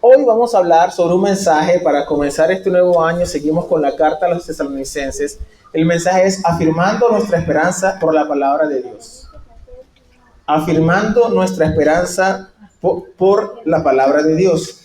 Hoy vamos a hablar sobre un mensaje para comenzar este nuevo año. Seguimos con la carta a los tesalonicenses. El mensaje es afirmando nuestra esperanza por la palabra de Dios. Afirmando nuestra esperanza por la palabra de Dios.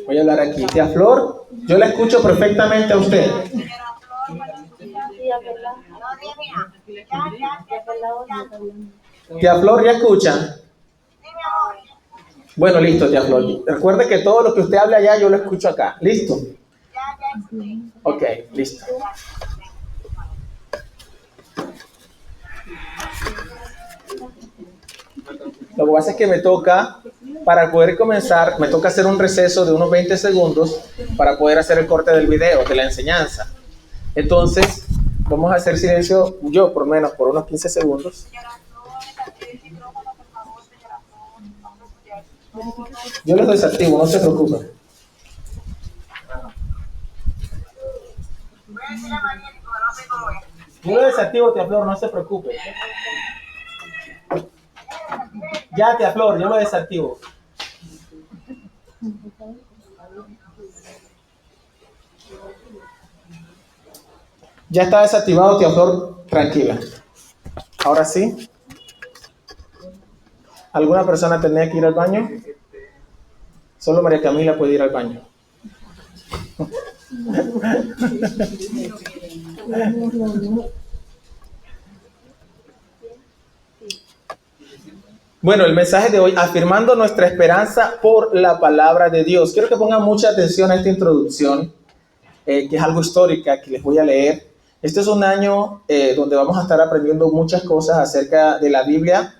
Voy a hablar aquí. Tía Flor, yo la escucho perfectamente a usted. Tía Flor, ¿ya escucha? Bueno, listo, tía Flor. Recuerde que todo lo que usted hable allá, yo lo escucho acá. ¿Listo? Ok, listo. Lo que pasa es que me toca, para poder comenzar, me toca hacer un receso de unos 20 segundos para poder hacer el corte del video, de la enseñanza. Entonces, vamos a hacer silencio, yo por menos, por unos 15 segundos. Yo los desactivo, no se preocupen. Yo lo desactivo, tía Flor, no se preocupe. Ya, tía Flor, yo lo desactivo. Ya está desactivado, tía Flor, tranquila. Ahora sí. ¿Alguna persona tenía que ir al baño? Solo María Camila puede ir al baño. Bueno, el mensaje de hoy, afirmando nuestra esperanza por la palabra de Dios. Quiero que pongan mucha atención a esta introducción, que es algo histórica, que les voy a leer. Este es un año donde vamos a estar aprendiendo muchas cosas acerca de la Biblia,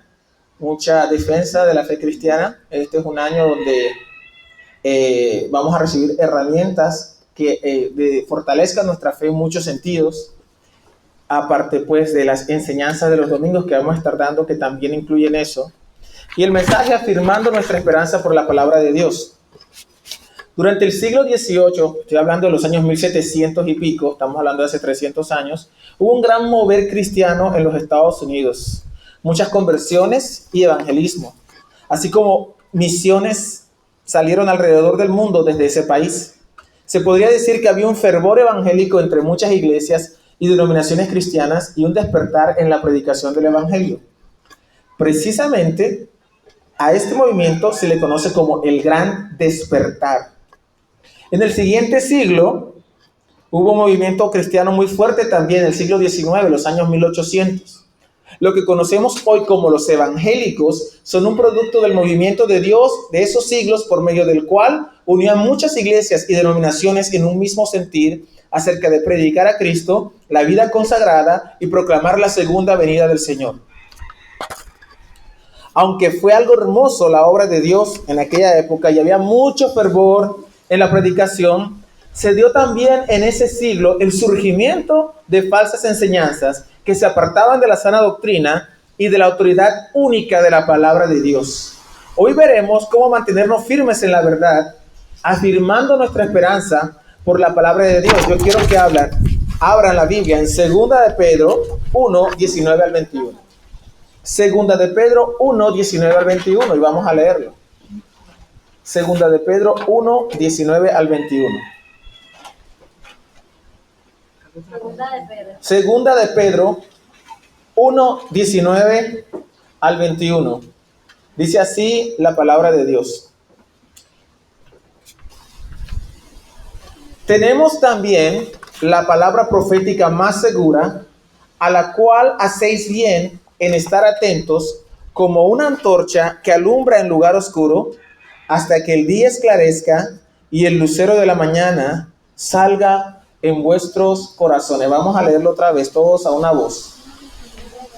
mucha defensa de la fe cristiana. Este es un año donde vamos a recibir herramientas que fortalezcan nuestra fe en muchos sentidos, aparte pues de las enseñanzas de los domingos que vamos a estar dando, que también incluyen eso. Y el mensaje afirmando nuestra esperanza por la palabra de Dios. Durante el siglo XVIII, estoy hablando de los años 1700 y pico, estamos hablando de hace 300 años, hubo un gran mover cristiano en los Estados Unidos. Muchas conversiones y evangelismo, así como misiones salieron alrededor del mundo desde ese país. Se podría decir que había un fervor evangélico entre muchas iglesias y denominaciones cristianas y un despertar en la predicación del evangelio. Precisamente a este movimiento se le conoce como el Gran Despertar. En el siguiente siglo hubo un movimiento cristiano muy fuerte también, en el siglo XIX, los años 1800. Lo que conocemos hoy como los evangélicos son un producto del movimiento de Dios de esos siglos, por medio del cual unió a muchas iglesias y denominaciones en un mismo sentir acerca de predicar a Cristo, la vida consagrada y proclamar la segunda venida del Señor. Aunque fue algo hermoso la obra de Dios en aquella época y había mucho fervor en la predicación, se dio también en ese siglo el surgimiento de falsas enseñanzas que se apartaban de la sana doctrina y de la autoridad única de la palabra de Dios. Hoy veremos cómo mantenernos firmes en la verdad, afirmando nuestra esperanza por la palabra de Dios. Yo quiero que abran la Biblia en 2 de Pedro 1, 19 al 21. 2 de Pedro 1, 19 al 21, y vamos a leerlo. 2 de Pedro 1, 19 al 21. Segunda de Pedro 1, 19 al 21. Dice así la palabra de Dios. Tenemos también la palabra profética más segura, a la cual hacéis bien en estar atentos, como una antorcha que alumbra en lugar oscuro, hasta que el día esclarezca y el lucero de la mañana salga en vuestros corazones. Vamos a leerlo otra vez, todos a una voz.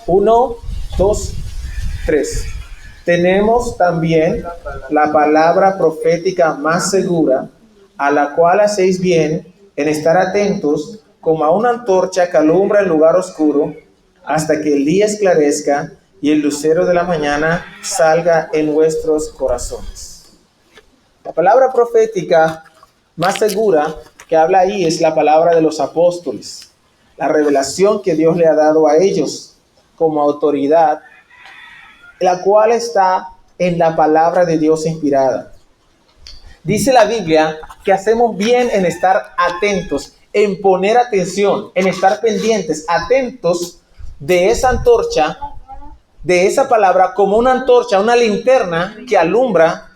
1, 2, 3. Tenemos también la palabra profética más segura, a la cual hacéis bien en estar atentos, como a una antorcha que alumbra en lugar oscuro, hasta que el día esclarezca y el lucero de la mañana salga en vuestros corazones. La palabra profética más segura que habla ahí es la palabra de los apóstoles, la revelación que Dios le ha dado a ellos como autoridad, la cual está en la palabra de Dios inspirada. Dice la Biblia que hacemos bien en estar atentos, en poner atención, en estar pendientes, atentos de esa antorcha, de esa palabra, como una antorcha, una linterna que alumbra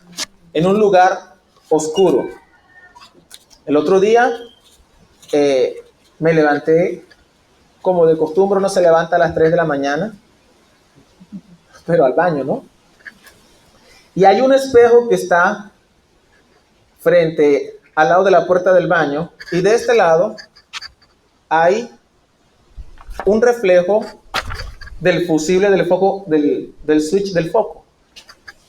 en un lugar oscuro. El otro día me levanté, como de costumbre uno se levanta a las 3 de la mañana, pero al baño, ¿no? Y hay un espejo que está frente al lado de la puerta del baño, y de este lado hay un reflejo del fusible del foco, del switch del foco.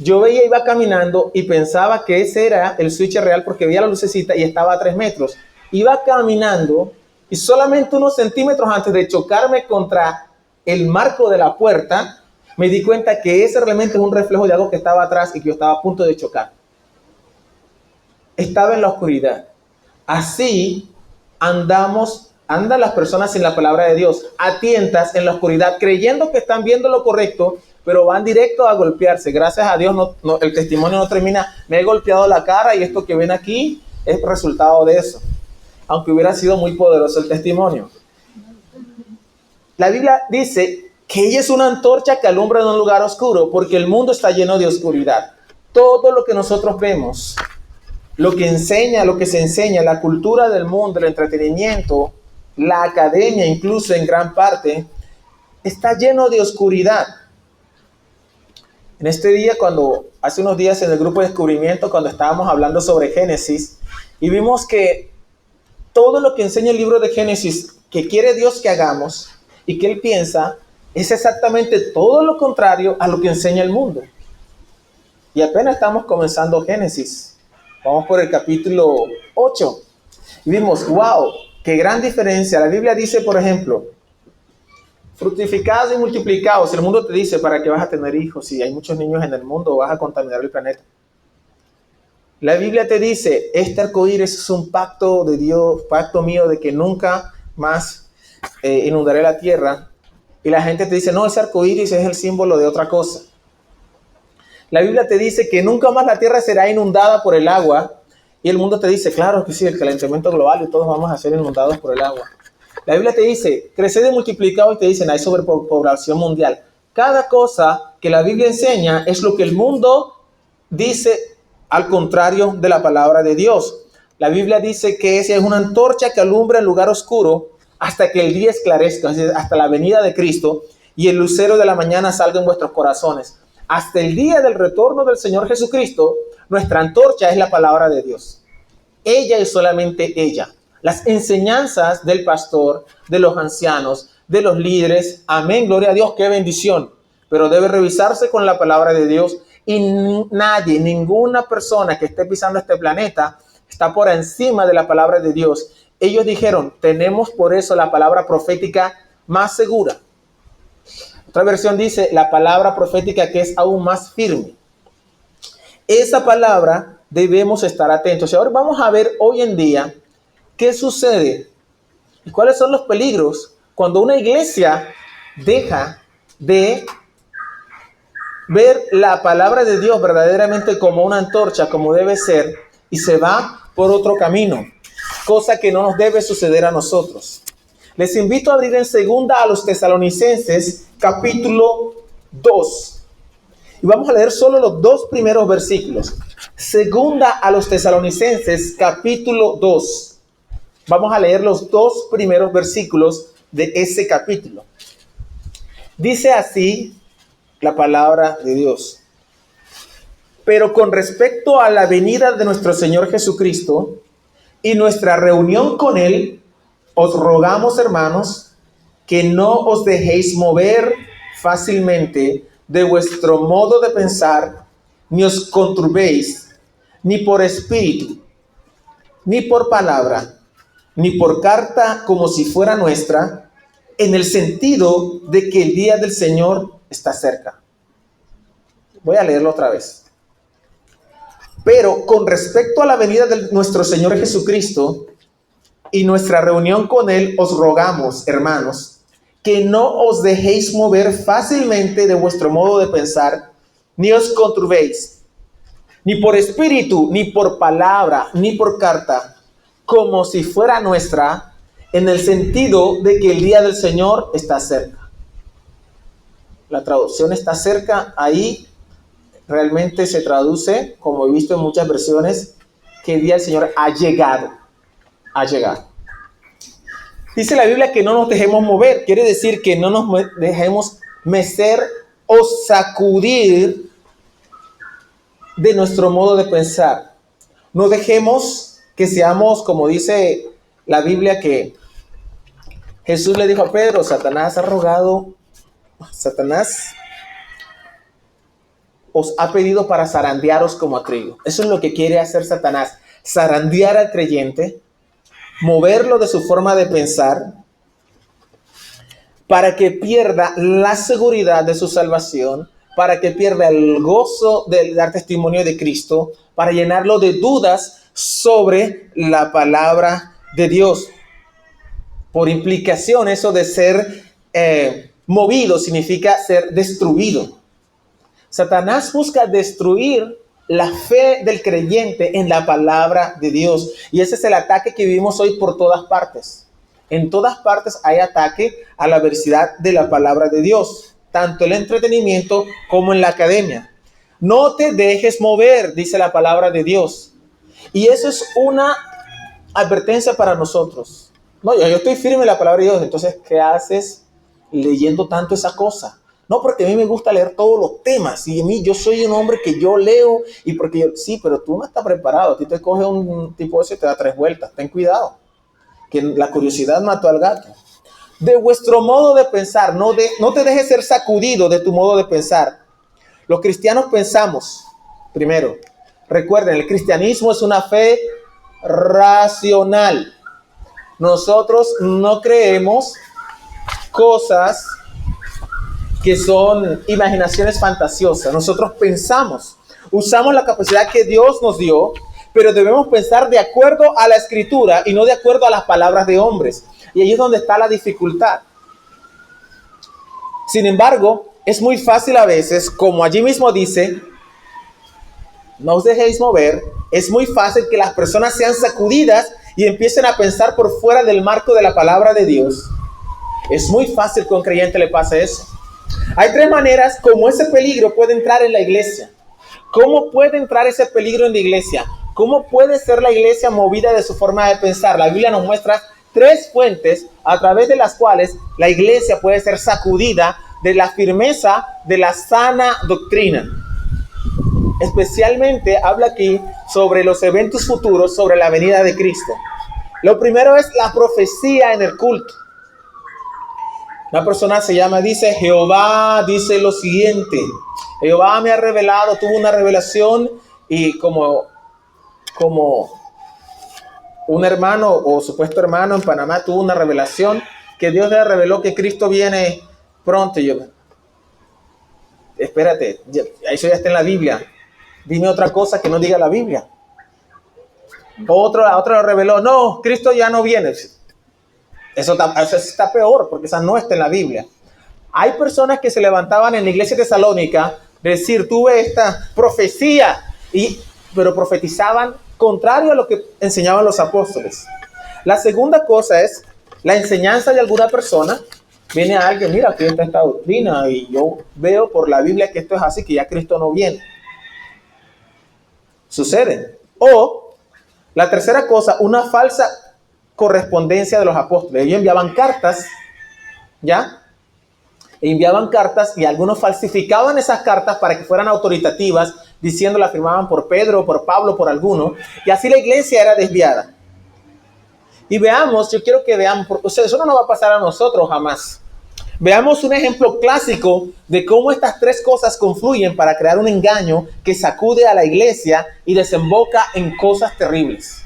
Yo veía, iba caminando y pensaba que ese era el switch real porque veía la lucecita y estaba a 3 metros. Iba caminando y solamente unos centímetros antes de chocarme contra el marco de la puerta, me di cuenta que ese realmente es un reflejo de algo que estaba atrás y que yo estaba a punto de chocar. Estaba en la oscuridad. Así andan las personas sin la palabra de Dios, a tientas en la oscuridad, creyendo que están viendo lo correcto, pero van directo a golpearse. Gracias a Dios el testimonio no termina, me he golpeado la cara y esto que ven aquí es resultado de eso, aunque hubiera sido muy poderoso el testimonio. La Biblia dice que ella es una antorcha que alumbra en un lugar oscuro, porque el mundo está lleno de oscuridad. Todo lo que nosotros vemos, lo que se enseña, la cultura del mundo, el entretenimiento, la academia, incluso en gran parte, está lleno de oscuridad. En este día, hace unos días en el grupo de descubrimiento, cuando estábamos hablando sobre Génesis, y vimos que todo lo que enseña el libro de Génesis, que quiere Dios que hagamos, y que Él piensa, es exactamente todo lo contrario a lo que enseña el mundo. Y apenas estamos comenzando Génesis. Vamos por el capítulo 8. Y vimos, wow, qué gran diferencia. La Biblia dice, por ejemplo, fructificados y multiplicados. El mundo te dice para qué vas a tener hijos. Si hay muchos niños en el mundo, vas a contaminar el planeta. La Biblia te dice, este arcoíris es un pacto de Dios, pacto mío de que nunca más inundaré la tierra. Y la gente te dice, no, ese arcoíris es el símbolo de otra cosa. La Biblia te dice que nunca más la tierra será inundada por el agua. Y el mundo te dice, claro que sí, el calentamiento global y todos vamos a ser inundados por el agua. La Biblia te dice, creced y multiplicado, y te dicen, hay sobrepoblación mundial. Cada cosa que la Biblia enseña es lo que el mundo dice al contrario de la palabra de Dios. La Biblia dice que esa es una antorcha que alumbra en lugar oscuro hasta que el día esclarezca, hasta la venida de Cristo y el lucero de la mañana salga en vuestros corazones. Hasta el día del retorno del Señor Jesucristo, nuestra antorcha es la palabra de Dios. Ella es solamente ella. Las enseñanzas del pastor, de los ancianos, de los líderes, amén, gloria a Dios, qué bendición. Pero debe revisarse con la palabra de Dios, y nadie, ninguna persona que esté pisando este planeta está por encima de la palabra de Dios. Ellos dijeron, tenemos por eso la palabra profética más segura. Otra versión dice, la palabra profética que es aún más firme. Esa palabra debemos estar atentos. Y ahora vamos a ver hoy en día qué sucede y cuáles son los peligros cuando una iglesia deja de ver la palabra de Dios verdaderamente como una antorcha, como debe ser, y se va por otro camino, cosa que no nos debe suceder a nosotros. Les invito a abrir en segunda a los Tesalonicenses, capítulo 2. Y vamos a leer solo los 2 primeros versículos. Segunda a los Tesalonicenses, capítulo 2. Vamos a leer los 2 primeros versículos de ese capítulo. Dice así la palabra de Dios. Pero con respecto a la venida de nuestro Señor Jesucristo y nuestra reunión con Él, os rogamos, hermanos, que no os dejéis mover fácilmente de vuestro modo de pensar, ni os conturbéis, ni por espíritu, ni por palabra, ni por carta como si fuera nuestra, en el sentido de que el día del Señor está cerca. Voy a leerlo otra vez. Pero con respecto a la venida de nuestro Señor Jesucristo y nuestra reunión con Él, os rogamos, hermanos, que no os dejéis mover fácilmente de vuestro modo de pensar, ni os conturbéis, ni por espíritu, ni por palabra, ni por carta, como si fuera nuestra, en el sentido de que el día del Señor está cerca. La traducción está cerca, ahí realmente se traduce, como he visto en muchas versiones, que el día del Señor ha llegado. Ha llegado. Dice la Biblia que no nos dejemos mover, quiere decir que no nos dejemos mecer o sacudir de nuestro modo de pensar. No dejemos que seamos, como dice la Biblia, que Jesús le dijo a Pedro, Satanás os ha pedido para zarandearos como a trigo. Eso es lo que quiere hacer Satanás, zarandear al creyente, moverlo de su forma de pensar, para que pierda la seguridad de su salvación, para que pierda el gozo de dar testimonio de Cristo, para llenarlo de dudas sobre la palabra de Dios. Por implicación, eso de ser movido significa ser destruido. Satanás busca destruir la fe del creyente en la palabra de Dios. Y ese es el ataque que vivimos hoy por todas partes. En todas partes hay ataque a la veracidad de la palabra de Dios, tanto en el entretenimiento como en la academia. No te dejes mover, dice la palabra de Dios. Y eso es una advertencia para nosotros. No, yo estoy firme en la palabra de Dios. Entonces, ¿qué haces leyendo tanto esa cosa? No, porque a mí me gusta leer todos los temas. Y a mí, yo soy un hombre que yo leo. Y porque yo, sí, pero tú no estás preparado. A ti te coge un tipo ese y te da 3 vueltas. Ten cuidado. Que la curiosidad mató al gato. De vuestro modo de pensar. No te dejes ser sacudido de tu modo de pensar. Los cristianos pensamos, primero, recuerden, el cristianismo es una fe racional. Nosotros no creemos cosas que son imaginaciones fantasiosas. Nosotros pensamos, usamos la capacidad que Dios nos dio, pero debemos pensar de acuerdo a la Escritura y no de acuerdo a las palabras de hombres. Y ahí es donde está la dificultad. Sin embargo, es muy fácil a veces, como allí mismo dice, no os dejéis mover. Es muy fácil que las personas sean sacudidas y empiecen a pensar por fuera del marco de la palabra de Dios. Es muy fácil que a un creyente le pase eso. Hay 3 maneras como ese peligro puede entrar en la iglesia. ¿Cómo puede entrar ese peligro en la iglesia? ¿Cómo puede ser la iglesia movida de su forma de pensar? La Biblia nos muestra 3 fuentes a través de las cuales la iglesia puede ser sacudida de la firmeza de la sana doctrina. Especialmente habla aquí sobre los eventos futuros, sobre la venida de Cristo. Lo primero es la profecía en el culto. Una persona dice, Jehová dice lo siguiente. Jehová me ha revelado, tuvo una revelación y como un hermano o supuesto hermano en Panamá tuvo una revelación que Dios le reveló que Cristo viene pronto. Y yo, espérate, eso ya está en la Biblia. Dime otra cosa que no diga la Biblia. Otro lo reveló, no, Cristo ya no viene. Eso está peor, porque esa no está en la Biblia. Hay personas que se levantaban en la iglesia de Tesalónica, decir, tuve esta profecía, pero profetizaban contrario a lo que enseñaban los apóstoles. La segunda cosa es la enseñanza de alguna persona. Viene alguien, mira, aquí está esta doctrina, y yo veo por la Biblia que esto es así, que ya Cristo no viene. Sucede. O la tercera cosa, una falsa correspondencia de los apóstoles. Ellos enviaban cartas, ¿ya? Enviaban cartas y algunos falsificaban esas cartas para que fueran autoritativas, diciendo la firmaban por Pedro, por Pablo, por alguno, y así la iglesia era desviada. Y veamos, yo quiero que veamos, eso no nos va a pasar a nosotros jamás. Veamos un ejemplo clásico de cómo estas 3 cosas confluyen para crear un engaño que sacude a la iglesia y desemboca en cosas terribles.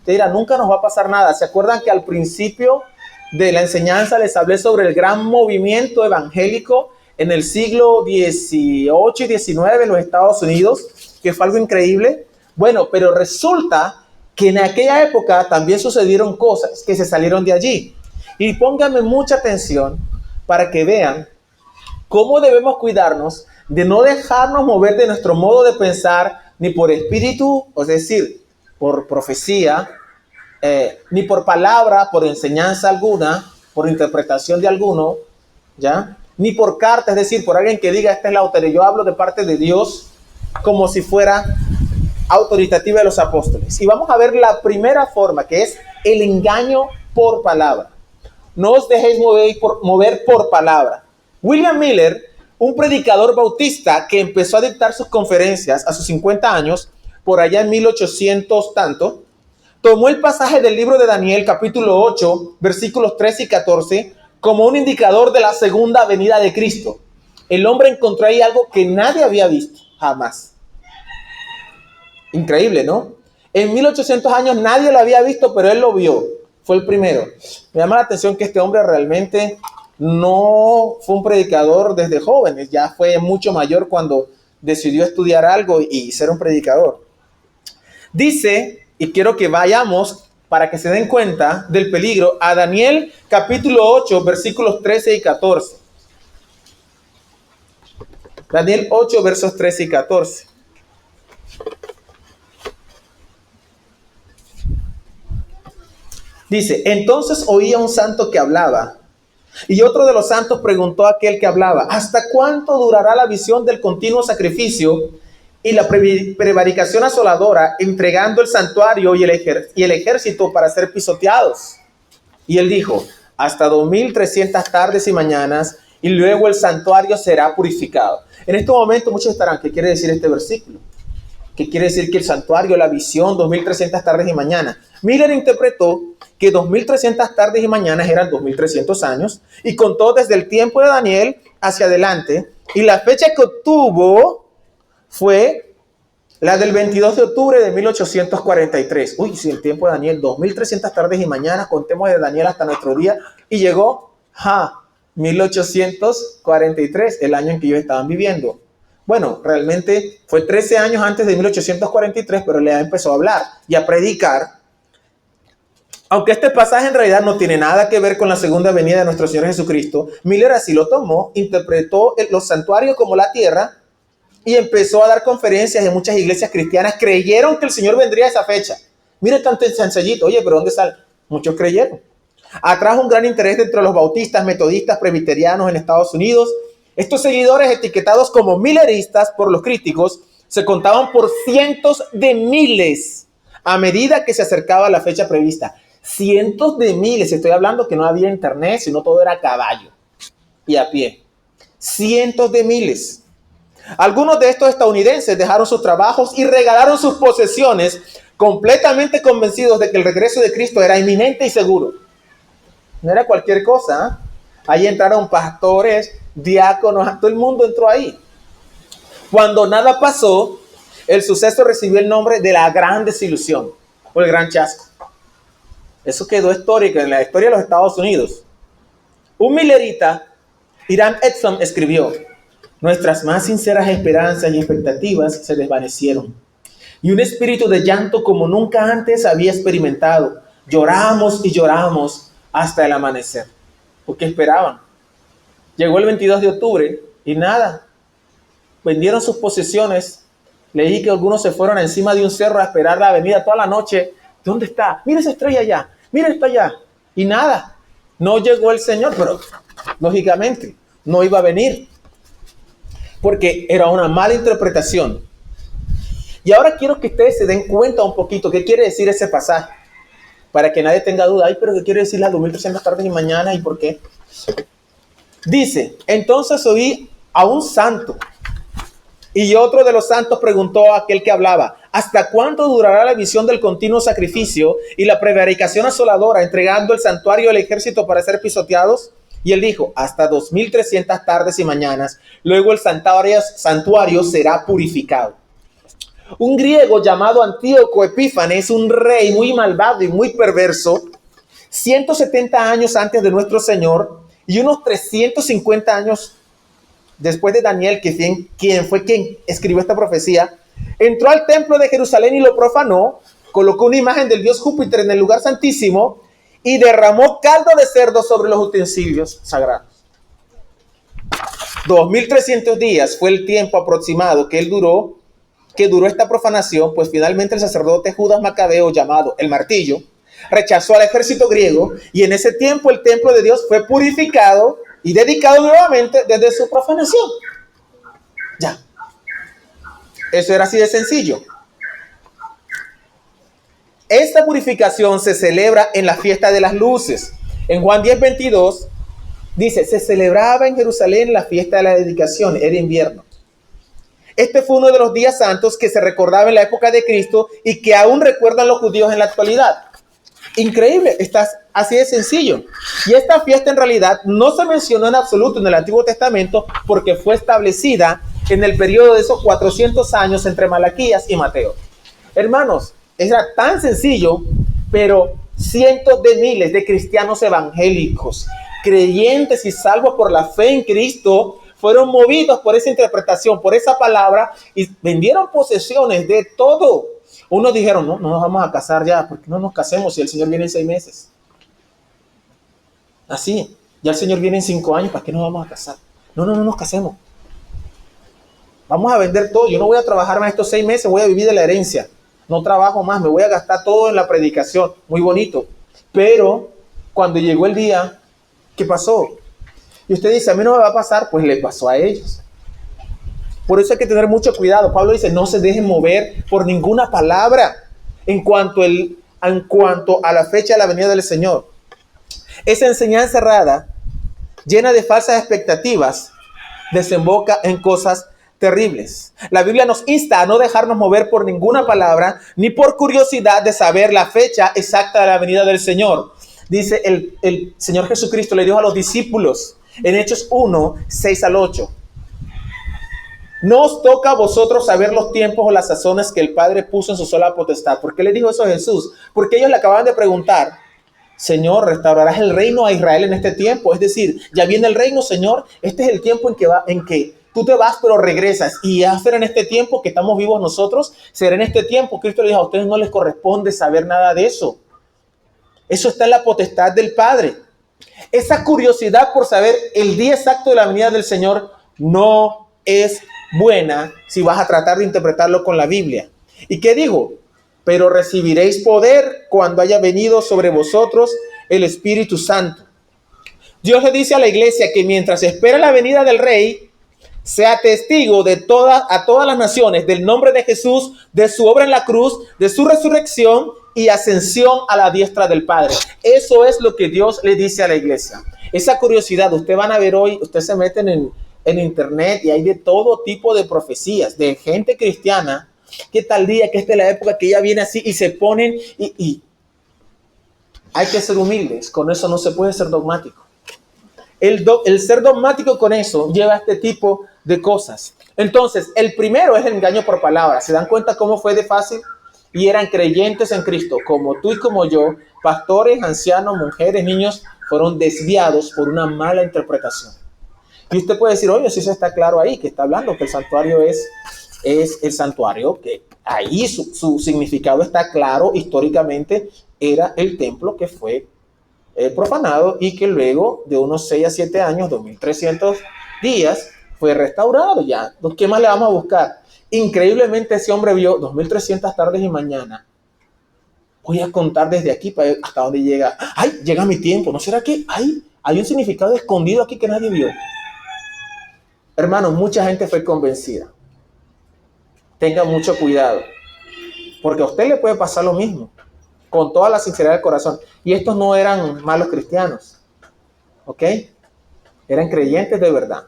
Te dirá, nunca nos va a pasar nada. ¿Se acuerdan que al principio de la enseñanza les hablé sobre el gran movimiento evangélico en el siglo XVIII y XIX en los Estados Unidos, que fue algo increíble, Bueno, pero resulta que en aquella época también sucedieron cosas que se salieron de allí. Y pónganme mucha atención para que vean cómo debemos cuidarnos de no dejarnos mover de nuestro modo de pensar, ni por espíritu, es decir, por profecía, ni por palabra, por enseñanza alguna, por interpretación de alguno, ¿ya? Ni por carta, es decir, por alguien que diga, esta es la autoridad. Yo hablo de parte de Dios como si fuera autoritativa de los apóstoles. Y vamos a ver la primera forma, que es el engaño por palabra. No os dejéis mover por palabra. William Miller, un predicador bautista que empezó a dictar sus conferencias a sus 50 años, por allá en 1800 tanto, tomó el pasaje del libro de Daniel, capítulo 8, versículos 13 y 14, como un indicador de la segunda venida de Cristo. El hombre encontró ahí algo que nadie había visto, jamás. Increíble, ¿no? En 1800 años nadie lo había visto, pero él lo vio. Fue el primero. Me llama la atención que este hombre realmente no fue un predicador desde jóvenes, ya fue mucho mayor cuando decidió estudiar algo y ser un predicador. Dice, y quiero que vayamos para que se den cuenta del peligro, a Daniel capítulo 8, versículos 13 y 14. Daniel 8, versos 13 y 14. Dice, entonces oía un santo que hablaba, y otro de los santos preguntó a aquel que hablaba, ¿hasta cuánto durará la visión del continuo sacrificio y la prevaricación asoladora, entregando el santuario y el ejército para ser pisoteados? Y él dijo, hasta 2300 tardes y mañanas, y luego el santuario será purificado. En este momento muchos estarán, ¿qué quiere decir este versículo? ¿Qué quiere decir que el santuario, la visión, 2300 tardes y mañanas? Miller interpretó que 2300 tardes y mañanas eran 2300 años y contó desde el tiempo de Daniel hacia adelante, y la fecha que obtuvo fue la del 22 de octubre de 1843. Uy, si el tiempo de Daniel, 2300 tardes y mañanas, contemos de Daniel hasta nuestro día, y llegó a 1843, el año en que ellos estaban viviendo. Bueno, realmente fue 13 años antes de 1843, pero le empezó a hablar y a predicar. Aunque este pasaje en realidad no tiene nada que ver con la segunda venida de nuestro Señor Jesucristo, Miller así lo tomó, interpretó los santuarios como la tierra y empezó a dar conferencias en muchas iglesias cristianas. Creyeron que el Señor vendría a esa fecha. Mire, tan sencillito. Oye, pero ¿dónde sale? Muchos creyeron. Atrajo un gran interés dentro de los bautistas, metodistas, presbiterianos en Estados Unidos. Estos seguidores, etiquetados como mileristas por los críticos, se contaban por cientos de miles a medida que se acercaba la fecha prevista. Cientos de miles, estoy hablando que no había internet, sino todo era a caballo y a pie. Cientos de miles. Algunos de estos estadounidenses dejaron sus trabajos y regalaron sus posesiones, completamente convencidos de que el regreso de Cristo era inminente y seguro. No era cualquier cosa, ¿eh? Ahí entraron pastores, diáconos, todo el mundo entró ahí. Cuando nada pasó, el suceso recibió el nombre de la gran desilusión o el gran chasco. Eso quedó histórico en la historia de los Estados Unidos. Un milerita, Hiram Edson, escribió, nuestras más sinceras esperanzas y expectativas se desvanecieron, y un espíritu de llanto como nunca antes había experimentado. Lloramos y lloramos hasta el amanecer. ¿Por qué esperaban? Llegó el 22 de octubre y nada. Vendieron sus posesiones. Leí que algunos se fueron encima de un cerro a esperar la venida toda la noche. ¿Dónde está? Mira esa estrella allá. Mira está allá. Y nada. No llegó el Señor, pero lógicamente no iba a venir, porque era una mala interpretación. Y ahora quiero que ustedes se den cuenta un poquito qué quiere decir ese pasaje, para que nadie tenga duda. Ay, pero ¿qué quiere decir las 2300 tardes y mañanas y por qué? Dice, entonces oí a un santo, y otro de los santos preguntó a aquel que hablaba, ¿hasta cuánto durará la visión del continuo sacrificio y la prevaricación asoladora, entregando el santuario al ejército para ser pisoteados? Y él dijo, hasta 2300 tardes y mañanas, luego el santuario será purificado. Un griego llamado Antíoco Epífanes, un rey muy malvado y muy perverso, 170 años antes de nuestro Señor y unos 350 años después de Daniel, quien fue quien escribió esta profecía, Entró al templo de Jerusalén y lo profanó, colocó una imagen del dios Júpiter en el lugar santísimo y derramó caldo de cerdo sobre los utensilios sagrados. 2300 días fue el tiempo aproximado que duró esta profanación, pues finalmente el sacerdote Judas Macabeo, llamado el Martillo, rechazó al ejército griego y en ese tiempo el templo de Dios fue purificado y dedicado nuevamente desde su profanación. Ya. Eso era así de sencillo. Esta purificación se celebra en la fiesta de las luces. En Juan 10:22 dice, se celebraba en Jerusalén la fiesta de la dedicación, era invierno. Este fue uno de los días santos que se recordaba en la época de Cristo y que aún recuerdan los judíos en la actualidad. Increíble, está así de sencillo. Y esta fiesta en realidad no se mencionó en absoluto en el Antiguo Testamento porque fue establecida en el periodo de esos 400 años entre Malaquías y Mateo. Hermanos, era tan sencillo, pero cientos de miles de cristianos evangélicos, creyentes y salvos por la fe en Cristo, fueron movidos por esa interpretación, por esa palabra, y vendieron posesiones de todo. Unos dijeron, no nos vamos a casar ya, porque no nos casemos si el Señor viene en 6 meses. Así, ya el Señor viene en 5 años, ¿para qué nos vamos a casar? No nos casemos. Vamos a vender todo, yo no voy a trabajar más estos 6 meses, voy a vivir de la herencia. No trabajo más, me voy a gastar todo en la predicación. Muy bonito. Pero cuando llegó el día, ¿qué pasó? Y usted dice, a mí no me va a pasar, pues le pasó a ellos. Por eso hay que tener mucho cuidado. Pablo dice, no se dejen mover por ninguna palabra en cuanto a la fecha de la venida del Señor. Esa enseñanza errada, llena de falsas expectativas, desemboca en cosas terribles. La Biblia nos insta a no dejarnos mover por ninguna palabra, ni por curiosidad de saber la fecha exacta de la venida del Señor. Dice el Señor Jesucristo, le dijo a los discípulos en Hechos 1, 6 al 8. No os toca a vosotros saber los tiempos o las sazones que el Padre puso en su sola potestad. ¿Por qué le dijo eso a Jesús? Porque ellos le acababan de preguntar, Señor, ¿restaurarás el reino a Israel en este tiempo? Es decir, ya viene el reino, Señor. Este es el tiempo en que tú te vas, pero regresas. Y va a ser en este tiempo que estamos vivos nosotros. Será en este tiempo. Cristo le dijo, a ustedes no les corresponde saber nada de eso. Eso está en la potestad del Padre. Esa curiosidad por saber el día exacto de la venida del Señor no es buena si vas a tratar de interpretarlo con la Biblia. ¿Y qué dijo? Pero recibiréis poder cuando haya venido sobre vosotros el Espíritu Santo. Dios le dice a la iglesia que mientras espera la venida del Rey, sea testigo a todas las naciones del nombre de Jesús, de su obra en la cruz, de su resurrección y ascensión a la diestra del Padre. Eso es lo que Dios le dice a la iglesia. Esa curiosidad, ustedes van a ver hoy, ustedes se meten en internet y hay de todo tipo de profecías, de gente cristiana, que tal día, que esta es la época que ya viene así y se ponen y hay que ser humildes, con eso no se puede ser dogmático. El ser dogmático con eso lleva a este tipo de cosas. Entonces, el primero es el engaño por palabra. ¿Se dan cuenta cómo fue de fácil? Y eran creyentes en Cristo, como tú y como yo, pastores, ancianos, mujeres, niños, fueron desviados por una mala interpretación. Y usted puede decir, oye, si eso está claro ahí, que está hablando que el santuario es el santuario, que ahí su significado está claro, históricamente era el templo que fue profanado y que luego de unos 6 a 7 años, 2300 días, fue restaurado ya. ¿Qué más le vamos a buscar? Increíblemente ese hombre vio 2300 tardes y mañanas. Voy a contar desde aquí hasta donde llega. ¡Ay! Llega mi tiempo. ¿No será que hay un significado escondido aquí que nadie vio? Hermano, mucha gente fue convencida. Tenga mucho cuidado, porque a usted le puede pasar lo mismo, con toda la sinceridad del corazón. Y estos no eran malos cristianos, ¿ok? Eran creyentes de verdad.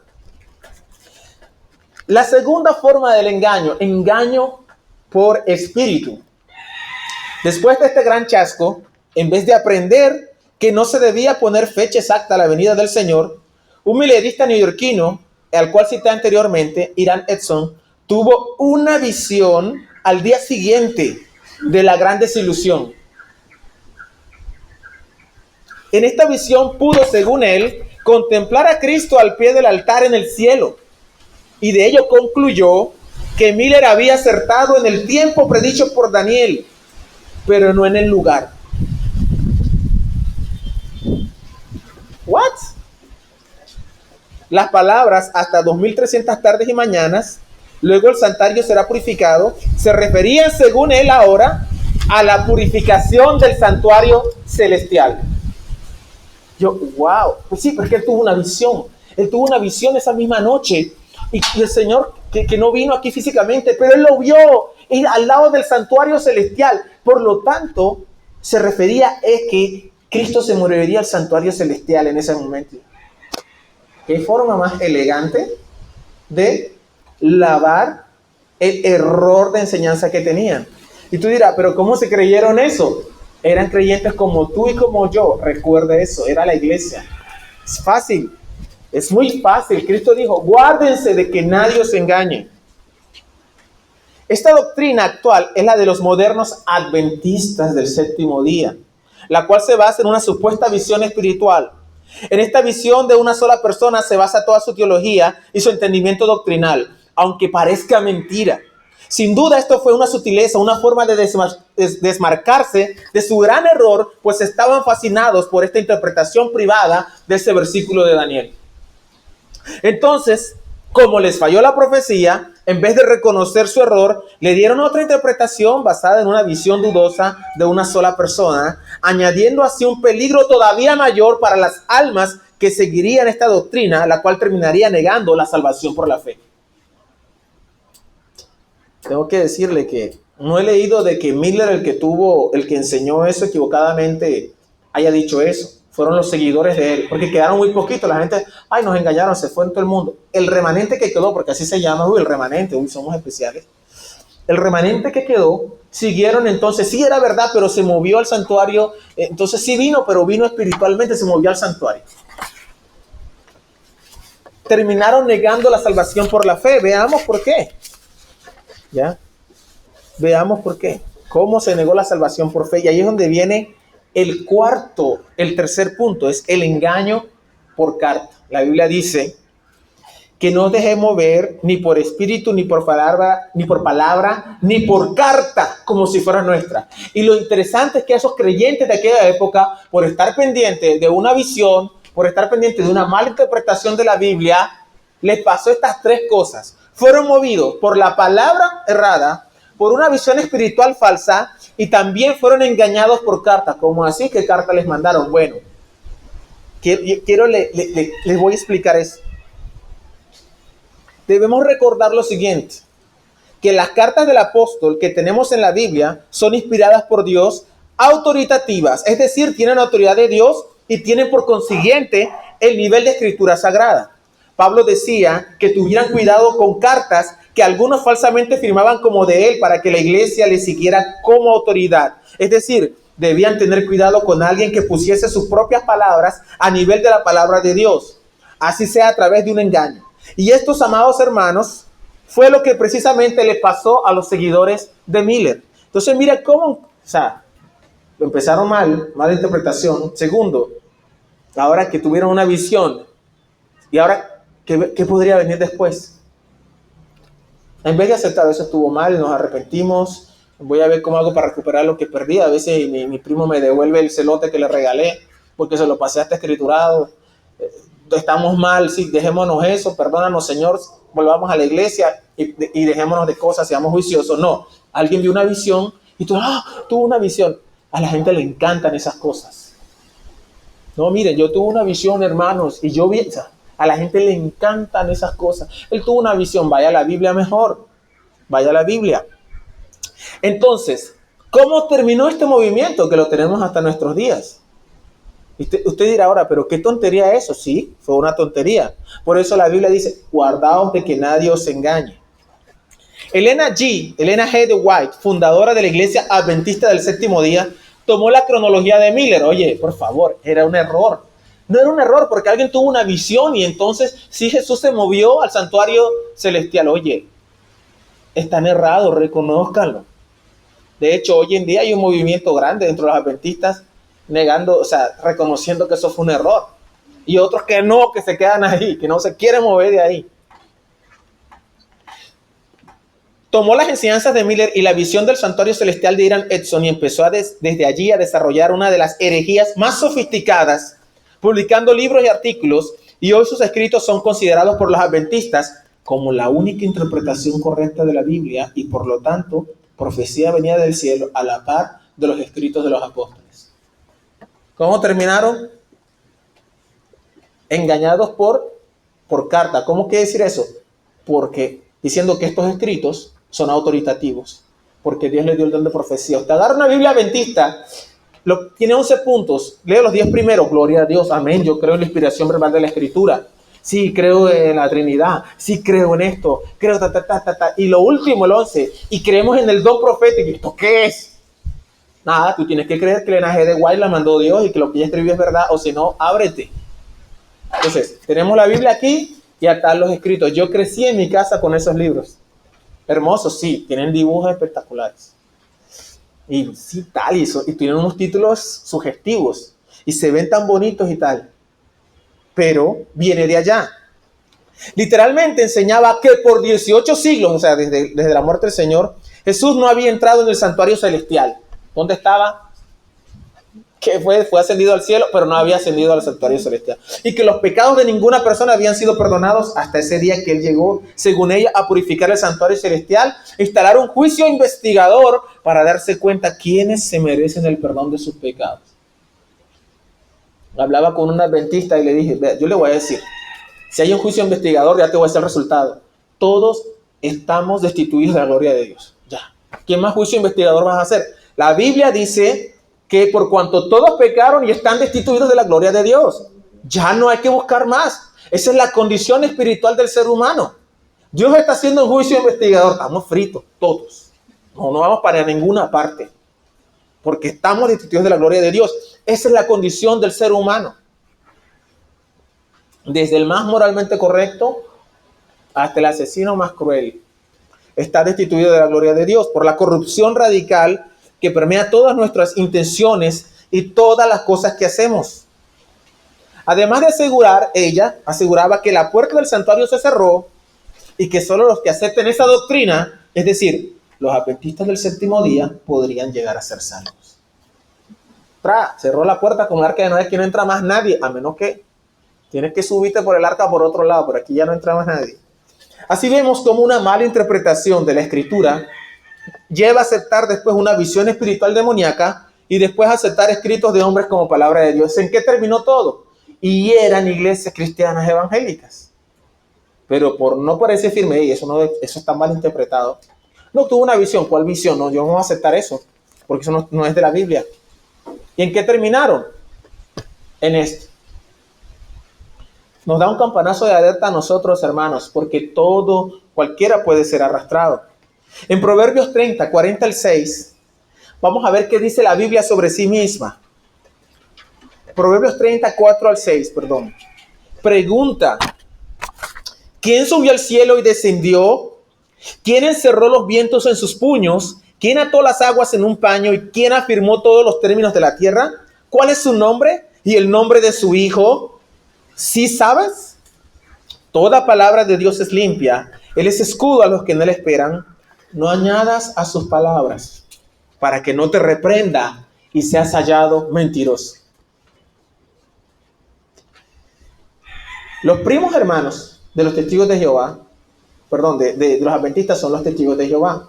La segunda forma del engaño por espíritu. Después de este gran chasco, en vez de aprender que no se debía poner fecha exacta a la venida del Señor, un milenista neoyorquino, al cual cité anteriormente, Irán Edson, tuvo una visión al día siguiente de la gran desilusión. En esta visión pudo, según él, contemplar a Cristo al pie del altar en el cielo. Y de ello concluyó que Miller había acertado en el tiempo predicho por Daniel, pero no en el lugar. ¿What? Las palabras hasta 2300 tardes y mañanas, luego el santuario será purificado, se referían según él ahora a la purificación del santuario celestial. Yo, wow, pues sí, porque él tuvo una visión. Él tuvo una visión esa misma noche. Y el Señor, que no vino aquí físicamente, pero él lo vio al lado del santuario celestial. Por lo tanto, se refería a que Cristo se movería al santuario celestial en ese momento. ¿Qué forma más elegante de lavar el error de enseñanza que tenían? Y tú dirás, pero ¿cómo se creyeron eso? Eran creyentes como tú y como yo. Recuerda eso, era la iglesia. Es fácil, es muy fácil. Cristo dijo, guárdense de que nadie os engañe. Esta doctrina actual es la de los modernos adventistas del séptimo día, la cual se basa en una supuesta visión espiritual. En esta visión de una sola persona se basa toda su teología y su entendimiento doctrinal, aunque parezca mentira. Sin duda esto fue una sutileza, una forma de desmarcarse de su gran error, pues estaban fascinados por esta interpretación privada de ese versículo de Daniel. Entonces, como les falló la profecía, en vez de reconocer su error, le dieron otra interpretación basada en una visión dudosa de una sola persona, añadiendo así un peligro todavía mayor para las almas que seguirían esta doctrina, la cual terminaría negando la salvación por la fe. Tengo que decirle que no he leído de que Miller, el que enseñó eso equivocadamente, haya dicho eso. Fueron los seguidores de él, porque quedaron muy poquitos. La gente, ay, nos engañaron, se fue en todo el mundo. El remanente que quedó, porque así se llama, el remanente, somos especiales. El remanente que quedó, siguieron entonces, sí era verdad, pero se movió al santuario. Entonces sí vino, pero vino espiritualmente, se movió al santuario. Terminaron negando la salvación por la fe. Veamos por qué. ¿Ya? Veamos por qué. ¿Cómo se negó la salvación por fe? Y ahí es donde viene el tercer punto, es el engaño por carta. La Biblia dice que no dejemos ver ni por espíritu, ni por palabra, ni por carta, como si fuera nuestra. Y lo interesante es que esos creyentes de aquella época, por estar pendientes de una visión, por estar pendientes de una mala interpretación de la Biblia, les pasó estas tres cosas. Fueron movidos por la palabra errada, por una visión espiritual falsa, y también fueron engañados por carta. ¿Cómo así? ¿Qué carta les mandaron? Bueno, les voy a explicar eso. Debemos recordar lo siguiente, que las cartas del apóstol que tenemos en la Biblia son inspiradas por Dios, autoritativas, es decir, tienen autoridad de Dios y tienen por consiguiente el nivel de escritura sagrada. Pablo decía que tuvieran cuidado con cartas que algunos falsamente firmaban como de él para que la iglesia le siguiera como autoridad. Es decir, debían tener cuidado con alguien que pusiese sus propias palabras a nivel de la palabra de Dios, así sea a través de un engaño. Y estos, amados hermanos, fue lo que precisamente le pasó a los seguidores de Miller. Entonces, mira cómo, empezaron mala interpretación. Segundo, ahora que tuvieron una visión, y ahora, ¿qué podría venir después? En vez de aceptar eso estuvo mal, nos arrepentimos, voy a ver cómo hago para recuperar lo que perdí. A veces mi primo me devuelve el celote que le regalé porque se lo pasé hasta escriturado. Estamos mal, sí, dejémonos eso, perdónanos, Señor, volvamos a la iglesia y dejémonos de cosas, seamos juiciosos. No, alguien vio una visión y tuvo una visión. A la gente le encantan esas cosas. No, miren, yo tuve una visión, hermanos, y yo vi, a la gente le encantan esas cosas. Él tuvo una visión, vaya a la Biblia mejor, vaya a la Biblia. Entonces, ¿cómo terminó este movimiento que lo tenemos hasta nuestros días? Usted dirá ahora, pero qué tontería eso. Sí, fue una tontería. Por eso la Biblia dice, guardaos de que nadie os engañe. Elena G. de White, fundadora de la Iglesia Adventista del Séptimo Día, tomó la cronología de Miller. Oye, por favor, era un error. No era un error porque alguien tuvo una visión y entonces sí, Jesús se movió al santuario celestial. Oye, están errados, reconózcanlo. De hecho, hoy en día hay un movimiento grande dentro de los adventistas negando, reconociendo que eso fue un error. Y otros que no, que se quedan ahí, que no se quieren mover de ahí. Tomó las enseñanzas de Miller y la visión del santuario celestial de Irán Edson y empezó desde allí a desarrollar una de las herejías más sofisticadas, publicando libros y artículos, y hoy sus escritos son considerados por los adventistas como la única interpretación correcta de la Biblia y por lo tanto profecía venida del cielo a la par de los escritos de los apóstoles. ¿Cómo terminaron? Engañados por carta. ¿Cómo quiere decir eso? Porque diciendo que estos escritos son autoritativos, porque Dios le dio el don de profecía. Usted agarra una Biblia adventista, tiene 11 puntos, lee los 10 primeros, gloria a Dios, amén, yo creo en la inspiración verbal de la Escritura, sí, creo en la Trinidad, sí, creo en esto, creo y lo último, el 11, y creemos en el don profético. ¿Esto qué es? Nada, tú tienes que creer que el linaje de White la mandó Dios y que lo que ella escribió es verdad, o si no, ábrete. Entonces, tenemos la Biblia aquí y acá los escritos. Yo crecí en mi casa con esos libros. Hermosos, sí, tienen dibujos espectaculares. Y sí, tal, y tienen unos títulos sugestivos. Y se ven tan bonitos y tal. Pero viene de allá. Literalmente enseñaba que por 18 siglos, o sea, desde la muerte del Señor, Jesús no había entrado en el santuario celestial. ¿Dónde estaba? Que fue ascendido al cielo, pero no había ascendido al santuario celestial. Y que los pecados de ninguna persona habían sido perdonados hasta ese día que él llegó, según ella, a purificar el santuario celestial, instalar un juicio investigador para darse cuenta quiénes se merecen el perdón de sus pecados. Hablaba con un adventista y le dije, vea, yo le voy a decir, si hay un juicio investigador, ya te voy a decir el resultado. Todos estamos destituidos de la gloria de Dios. Ya. ¿Qué más juicio investigador vas a hacer? La Biblia dice que por cuanto todos pecaron y están destituidos de la gloria de Dios, ya no hay que buscar más. Esa es la condición espiritual del ser humano. Dios está haciendo un juicio investigador. Estamos fritos, todos. No vamos para ninguna parte, porque estamos destituidos de la gloria de Dios. Esa es la condición del ser humano. Desde el más moralmente correcto hasta el asesino más cruel, está destituido de la gloria de Dios por la corrupción radical que permea todas nuestras intenciones y todas las cosas que hacemos. Además de aseguraba que la puerta del santuario se cerró y que solo los que acepten esa doctrina, es decir, los adventistas del séptimo día, podrían llegar a ser salvos. Cerró la puerta con el arca de Noé, que no entra más nadie, a menos que tienes que subirte por el arca por otro lado, por aquí ya no entra más nadie. Así vemos como una mala interpretación de la Escritura lleva a aceptar después una visión espiritual demoníaca y después a aceptar escritos de hombres como palabra de Dios. ¿En qué terminó todo? Y eran iglesias cristianas evangélicas. Pero por no parecer firme, y eso está mal interpretado. No tuvo una visión. ¿Cuál visión? No, yo no voy a aceptar eso, porque eso no es de la Biblia. ¿Y en qué terminaron? En esto. Nos da un campanazo de alerta a nosotros, hermanos, porque cualquiera puede ser arrastrado. En Proverbios 30, 40 al 6, vamos a ver qué dice la Biblia sobre sí misma. Proverbios 30, 4 al 6, perdón. Pregunta: ¿quién subió al cielo y descendió? ¿Quién encerró los vientos en sus puños? ¿Quién ató las aguas en un paño? ¿Y quién afirmó todos los términos de la tierra? ¿Cuál es su nombre y el nombre de su hijo? ¿Sí sabes? Toda palabra de Dios es limpia. Él es escudo a los que no le esperan. No añadas a sus palabras, para que no te reprenda y seas hallado mentiroso. Los primos hermanos de los testigos de Jehová, de los adventistas son los testigos de Jehová.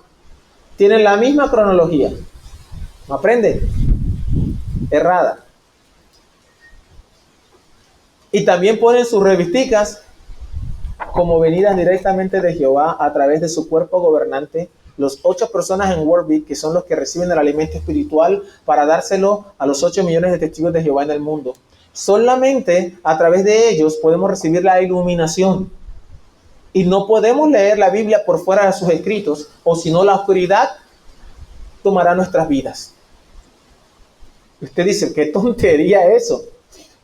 Tienen la misma cronología. ¿No aprenden? Errada. Y también ponen sus revisticas como venidas directamente de Jehová a través de su cuerpo gobernante, los 8 personas en Warwick, que son los que reciben el alimento espiritual para dárselo a los 8 millones de testigos de Jehová en el mundo. Solamente a través de ellos podemos recibir la iluminación. Y no podemos leer la Biblia por fuera de sus escritos, o si no la oscuridad tomará nuestras vidas. Usted dice, qué tontería eso.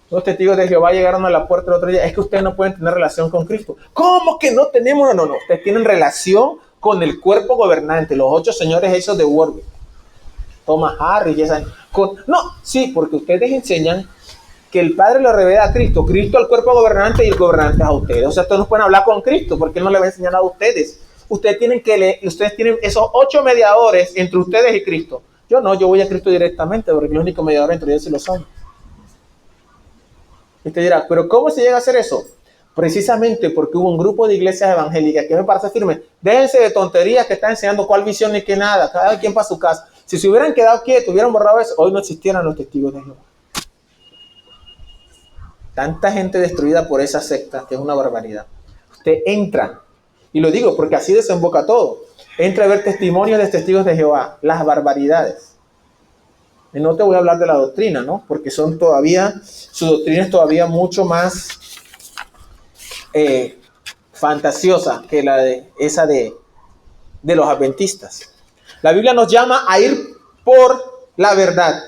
Los testigos de Jehová llegaron a la puerta el otro día. Es que ustedes no pueden tener relación con Cristo. ¿Cómo que no tenemos? No. Ustedes tienen relación con el cuerpo gobernante, los 8 señores esos de Warwick. Thomas Harris y esa. Sí, porque ustedes enseñan que el Padre lo revela a Cristo. Cristo al cuerpo gobernante y el gobernante a ustedes. O sea, ustedes no pueden hablar con Cristo porque Él no le va a enseñar a ustedes. ustedes tienen que leer, ustedes tienen esos 8 mediadores entre ustedes y Cristo. Yo no, yo voy a Cristo directamente, porque el único mediador entre ellos y los hombres. Y usted dirá, ¿pero cómo se llega a hacer eso? Precisamente porque hubo un grupo de iglesias evangélicas que me parece firme. Déjense de tonterías que están enseñando cuál visión ni qué nada, cada quien para su casa. Si se hubieran quedado quietos, hubieran borrado eso, hoy no existieran los testigos de Jehová. Tanta gente destruida por esa secta que es una barbaridad. Usted entra, y lo digo porque así desemboca todo. Entra a ver testimonios de testigos de Jehová, las barbaridades. Y no te voy a hablar de la doctrina, ¿no? Porque son todavía, su doctrina es todavía mucho más fantasiosa que esa de los adventistas. La Biblia nos llama a ir por la verdad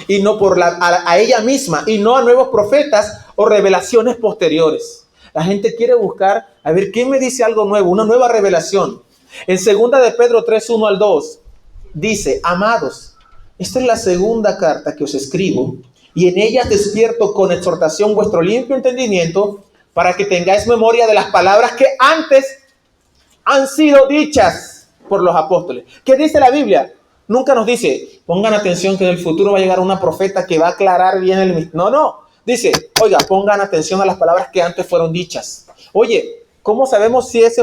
y no por a ella misma y no a nuevos profetas o revelaciones posteriores. La gente quiere buscar, a ver, ¿quién me dice algo nuevo? Una nueva revelación. En 2 de Pedro 3, 1 al 2, dice, amados, esta es la segunda carta que os escribo y en ella despierto con exhortación vuestro limpio entendimiento para que tengáis memoria de las palabras que antes han sido dichas por los apóstoles. ¿Qué dice la Biblia? Nunca nos dice, pongan atención que en el futuro va a llegar una profeta que va a aclarar bien el misterio. No. Dice, oiga, pongan atención a las palabras que antes fueron dichas. Oye, ¿cómo sabemos si ese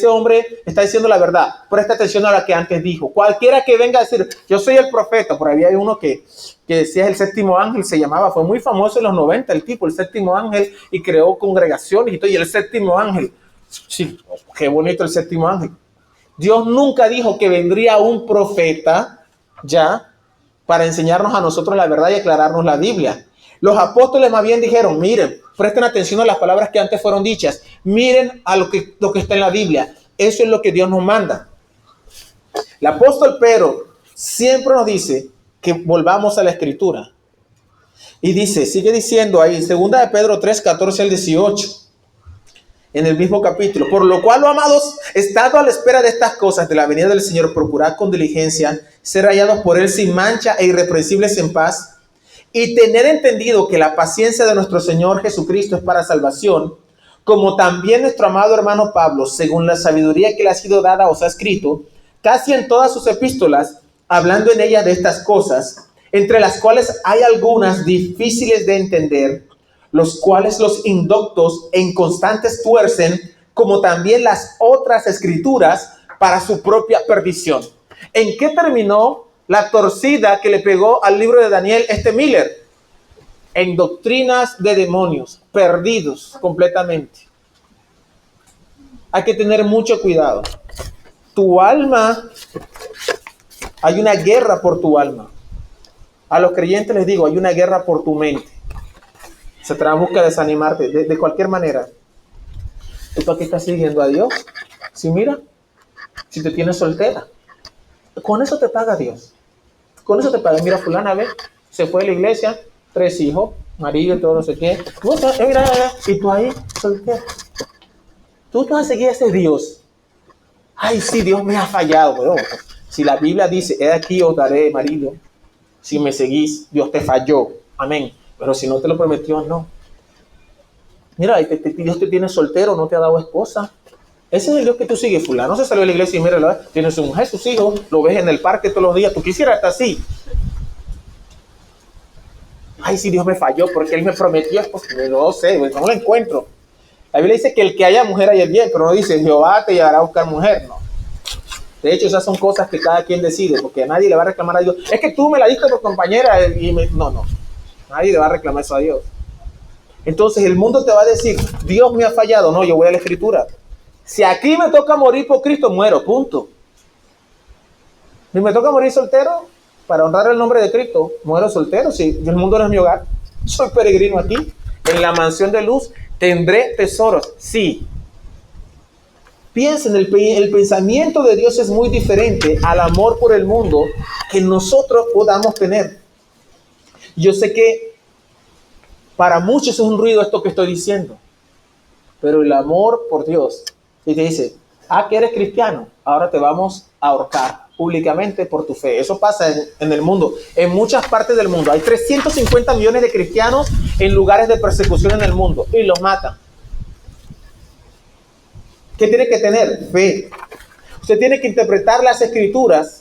hombre está diciendo la verdad? Presta atención a la que antes dijo. Cualquiera que venga a decir, yo soy el profeta. Por ahí hay uno que decía el séptimo ángel, se llamaba, fue muy famoso en los 90 el tipo, el séptimo ángel, y creó congregaciones y todo, y el séptimo ángel. Sí, qué bonito el séptimo ángel. Dios nunca dijo que vendría un profeta ya para enseñarnos a nosotros la verdad y aclararnos la Biblia. Los apóstoles más bien dijeron, miren, presten atención a las palabras que antes fueron dichas. Miren a lo que está en la Biblia. Eso es lo que Dios nos manda. El apóstol Pedro siempre nos dice que volvamos a la Escritura. Y dice, sigue diciendo ahí, 2 de Pedro 3, 14 al 18. En el mismo capítulo, por lo cual, amados, estando a la espera de estas cosas, de la venida del Señor, procurad con diligencia ser hallados por Él sin mancha e irreprensibles en paz, y tener entendido que la paciencia de nuestro Señor Jesucristo es para salvación, como también nuestro amado hermano Pablo, según la sabiduría que le ha sido dada, os ha escrito, casi en todas sus epístolas, hablando en ellas de estas cosas, entre las cuales hay algunas difíciles de entender, los cuales los indoctos e inconstantes tuercen, como también las otras escrituras, para su propia perdición. ¿En qué terminó la torcida que le pegó al libro de Daniel Miller? En doctrinas de demonios, perdidos completamente. Hay que tener mucho cuidado. Tu alma, hay una guerra por tu alma. A los creyentes les digo, hay una guerra por tu mente. Satanás busca desanimarte de cualquier manera. ¿Tú para qué estás siguiendo a Dios? Si mira, si te tienes soltera, con eso te paga Dios. Con eso te paga. Mira, fulana, ve, se fue a la iglesia, 3 hijos, marido y todo, no sé qué. Mira, y tú ahí, soltera. Tú vas a seguir a ese Dios. Ay, sí, Dios me ha fallado. Pero si la Biblia dice, he aquí os daré marido, si me seguís, Dios te falló. Amén. Pero si no te lo prometió, no. Mira, Dios te tiene soltero, no te ha dado esposa. Ese es el Dios que tú sigues, fulano. Se salió de la iglesia y mira, tiene su mujer, sus hijos, lo ves en el parque todos los días. Tú quisieras estar así. Ay, si Dios me falló porque Él me prometió, pues no sé, pues, no lo encuentro. La Biblia dice que el que haya mujer haya bien, pero no dice Jehová te llevará a buscar mujer, no. De hecho, esas son cosas que cada quien decide, porque a nadie le va a reclamar a Dios. Es que tú me la diste por compañera no. Nadie le va a reclamar eso a Dios. Entonces el mundo te va a decir, Dios me ha fallado. No, yo voy a la Escritura. Si aquí me toca morir por Cristo, muero, punto. Si me toca morir soltero, para honrar el nombre de Cristo, muero soltero. Si el mundo no es mi hogar, soy peregrino aquí. En la mansión de luz tendré tesoros. Sí. Piensen, el pensamiento de Dios es muy diferente al amor por el mundo que nosotros podamos tener. Yo sé que para muchos es un ruido esto que estoy diciendo, pero el amor por Dios, y te dice, que eres cristiano, ahora te vamos a ahorcar públicamente por tu fe. Eso pasa en el mundo, en muchas partes del mundo. Hay 350 millones de cristianos en lugares de persecución en el mundo y los matan. ¿Qué tiene que tener? Fe. Usted tiene que interpretar las escrituras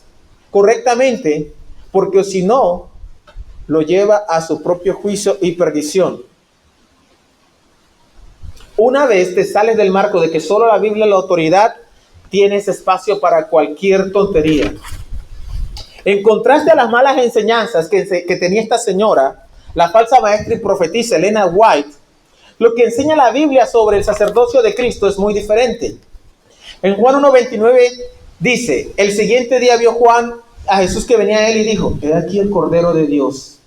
correctamente, porque si no, lo lleva a su propio juicio y perdición. Una vez te sales del marco de que solo la Biblia es la autoridad, tienes espacio para cualquier tontería. En contraste a las malas enseñanzas que tenía esta señora, la falsa maestra y profetisa Ellen White, lo que enseña la Biblia sobre el sacerdocio de Cristo es muy diferente. En Juan 1:29 dice, el siguiente día vio Juan a Jesús que venía a él y dijo, he aquí el Cordero de Dios,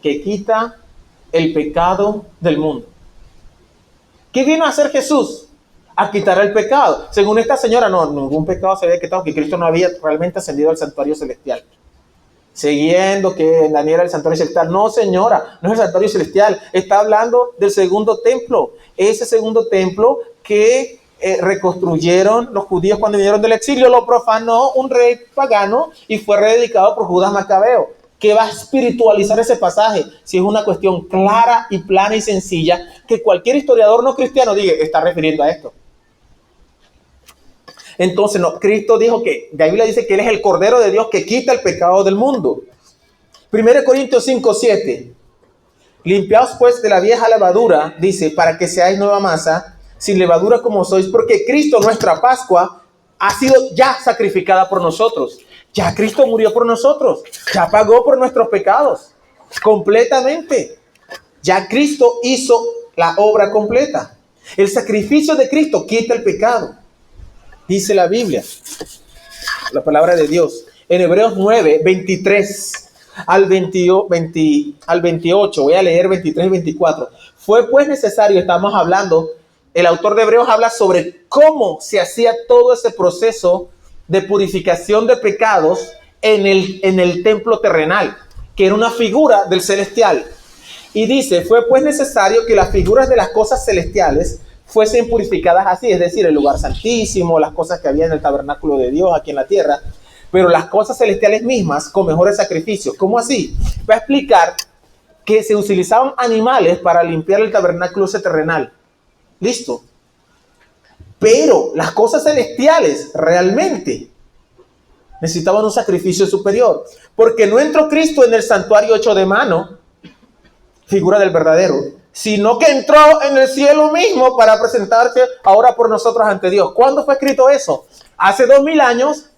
que quita el pecado del mundo. ¿Qué vino a hacer Jesús? A quitar el pecado. Según esta señora, no, ningún pecado se había quitado, que Cristo no había realmente ascendido al santuario celestial. Siguiendo que Daniel era el santuario celestial. No, señora, no es el santuario celestial. Está hablando del segundo templo. Ese segundo templo que reconstruyeron los judíos cuando vinieron del exilio, lo profanó un rey pagano y fue rededicado por Judas Macabeo. ¿Qué va a espiritualizar ese pasaje? Si es una cuestión clara y plana y sencilla, que cualquier historiador no cristiano diga, está refiriendo a esto. Entonces, no, Cristo dijo que, la Biblia dice que Él es el Cordero de Dios que quita el pecado del mundo. 1 Corintios 5:7. Limpiaos pues de la vieja levadura, dice, para que seáis nueva masa, sin levadura como sois, porque Cristo, nuestra Pascua, ha sido ya sacrificada por nosotros. Ya Cristo murió por nosotros. Ya pagó por nuestros pecados. Completamente. Ya Cristo hizo la obra completa. El sacrificio de Cristo quita el pecado. Dice la Biblia, la palabra de Dios, en Hebreos 9:23 al 28, voy a leer 23 y 24. Fue pues necesario, estamos hablando, el autor de Hebreos habla sobre cómo se hacía todo ese proceso de purificación de pecados en el templo terrenal, que era una figura del celestial. Y dice, fue pues necesario que las figuras de las cosas celestiales fuesen purificadas así, es decir, el lugar santísimo, las cosas que había en el tabernáculo de Dios aquí en la tierra, pero las cosas celestiales mismas con mejores sacrificios. ¿Cómo así? Va a explicar que se utilizaban animales para limpiar el tabernáculo terrenal. ¿Listo? Pero las cosas celestiales realmente necesitaban un sacrificio superior, porque no entró Cristo en el santuario hecho de mano, figura del verdadero, sino que entró en el cielo mismo para presentarse ahora por nosotros ante Dios. ¿Cuándo fue escrito eso? Hace 2000 años,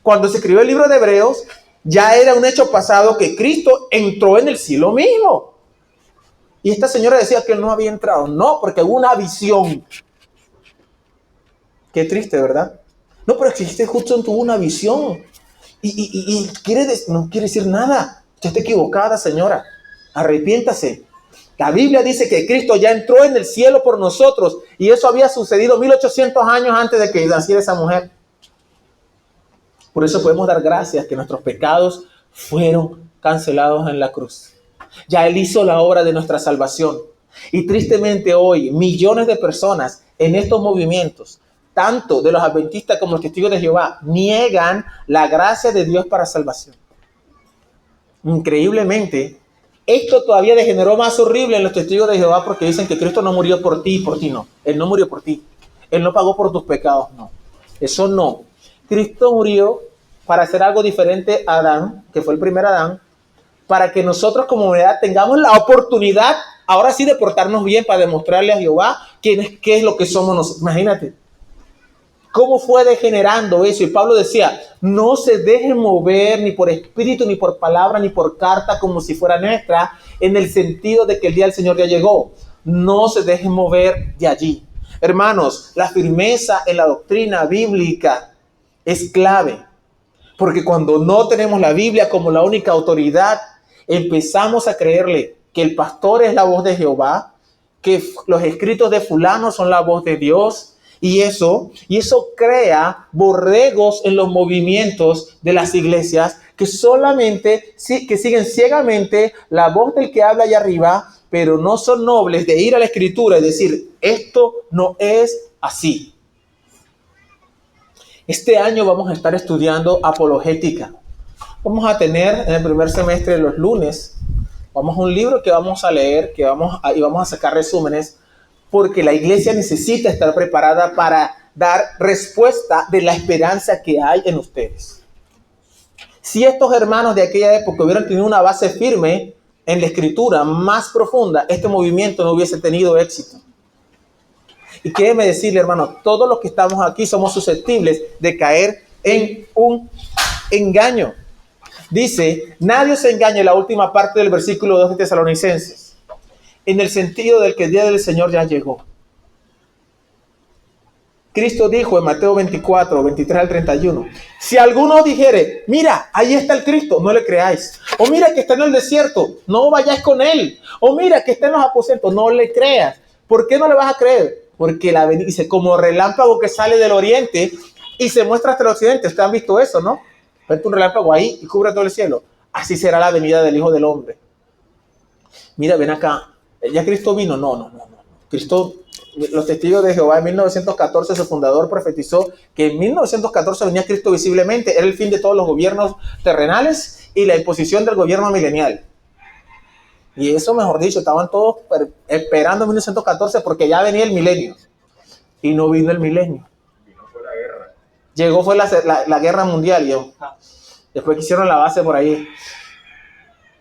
cuando se escribió el libro de Hebreos, ya era un hecho pasado que Cristo entró en el cielo mismo. Y esta señora decía que él no había entrado. No, porque hubo una visión. Qué triste, ¿verdad? No, pero es que este justo tuvo una visión. Y no quiere decir nada. Usted está equivocada, señora. Arrepiéntase. La Biblia dice que Cristo ya entró en el cielo por nosotros. Y eso había sucedido 1800 años antes de que naciera esa mujer. Por eso podemos dar gracias que nuestros pecados fueron cancelados en la cruz. Ya Él hizo la obra de nuestra salvación. Y tristemente hoy, millones de personas en estos movimientos, tanto de los adventistas como los testigos de Jehová, niegan la gracia de Dios para salvación. Increíblemente, esto todavía degeneró más horrible en los testigos de Jehová, porque dicen que Cristo no murió por ti y por ti no. Él no murió por ti. Él no pagó por tus pecados, no. Eso no. Cristo murió para hacer algo diferente a Adán, que fue el primer Adán, para que nosotros como humanidad tengamos la oportunidad, ahora sí, de portarnos bien, para demostrarle a Jehová qué es lo que somos nosotros. Imagínate cómo fue degenerando eso. Y Pablo decía, no se dejen mover ni por espíritu, ni por palabra, ni por carta, como si fuera nuestra, en el sentido de que el día del Señor ya llegó. No se dejen mover de allí. Hermanos, la firmeza en la doctrina bíblica es clave, porque cuando no tenemos la Biblia como la única autoridad, empezamos a creerle que el pastor es la voz de Jehová, que los escritos de fulano son la voz de Dios, y eso crea borregos en los movimientos de las iglesias que solamente que siguen ciegamente la voz del que habla allá arriba, pero no son nobles de ir a la escritura y decir, esto no es así. Este año vamos a estar estudiando apologética. Vamos a tener en el primer semestre, los lunes, vamos a un libro que vamos a leer, y vamos a sacar resúmenes, porque la iglesia necesita estar preparada para dar respuesta de la esperanza que hay en ustedes. Si estos hermanos de aquella época hubieran tenido una base firme en la escritura más profunda, este movimiento no hubiese tenido éxito. Y quédeme decirle, hermano, todos los que estamos aquí somos susceptibles de caer en un engaño. Dice, nadie se engañe, la última parte del versículo 2 de Tesalonicenses, en el sentido del que el día del Señor ya llegó. Cristo dijo en Mateo 24, 23 al 31, si alguno dijere, mira, ahí está el Cristo, no le creáis. O mira que está en el desierto, no vayáis con él. O mira que está en los aposentos, no le creas. ¿Por qué no le vas a creer? Porque la venida, dice, como relámpago que sale del oriente y se muestra hasta el occidente. Ustedes han visto eso, ¿no? Vete un relámpago ahí y cubre todo el cielo. Así será la venida del Hijo del Hombre. Mira, ven acá. ¿Ya Cristo vino? No. Cristo, los testigos de Jehová en 1914, su fundador profetizó que en 1914 venía Cristo visiblemente. Era el fin de todos los gobiernos terrenales y la imposición del gobierno milenial. Y eso, mejor dicho, estaban todos esperando en 1914 porque ya venía el milenio. Y no vino el milenio. Llegó fue la guerra mundial. Después que hicieron la base por ahí.